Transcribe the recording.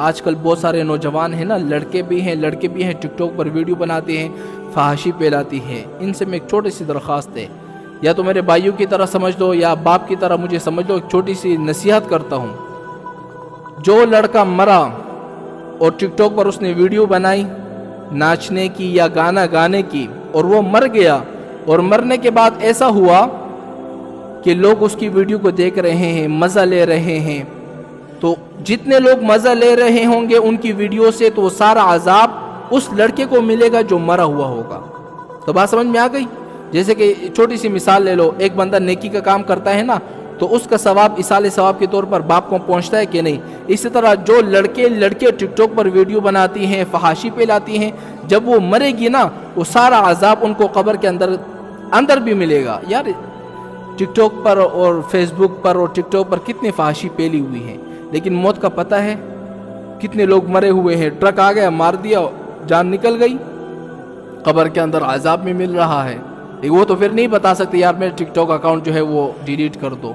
آج کل بہت سارے نوجوان ہیں نا، لڑکے بھی ہیں ٹک ٹاک پر ویڈیو بناتے ہیں، فحاشی پھیلاتی ہیں. ان سے میں ایک چھوٹی سی درخواست ہے، یا تو میرے بھائیوں کی طرح سمجھ لو یا باپ کی طرح مجھے سمجھ لو، ایک چھوٹی سی نصیحت کرتا ہوں. جو لڑکا مرا اور ٹک ٹاک پر اس نے ویڈیو بنائی ناچنے کی یا گانا گانے کی، اور وہ مر گیا، اور مرنے کے بعد ایسا ہوا کہ لوگ اس کی ویڈیو کو دیکھ رہے ہیں، مزہ لے رہے ہیں، تو جتنے لوگ مزہ لے رہے ہوں گے ان کی ویڈیو سے، تو وہ سارا عذاب اس لڑکے کو ملے گا جو مرا ہوا ہوگا. تو بات سمجھ میں آ گئی؟ جیسے کہ چھوٹی سی مثال لے لو، ایک بندہ نیکی کا کام کرتا ہے نا، تو اس کا ثواب ایصال ثواب کے طور پر باپ کو پہنچتا ہے کہ نہیں؟ اسی طرح جو لڑکے ٹک ٹاک پر ویڈیو بناتی ہیں، فحاشی پھیلاتی ہیں، جب وہ مرے گی نا، وہ سارا عذاب ان کو قبر کے اندر بھی ملے گا. یار ٹک ٹاک پر اور فیس بک پر اور ٹک ٹاک پر کتنی فحاشی پھیلی ہوئی ہیں، لیکن موت کا پتہ ہے؟ کتنے لوگ مرے ہوئے ہیں، ٹرک آ گیا مار دیا، جان نکل گئی، قبر کے اندر عذاب میں مل رہا ہے. وہ تو پھر نہیں بتا سکتے یار میرے ٹک ٹاک اکاؤنٹ جو ہے وہ ڈیلیٹ کر دو.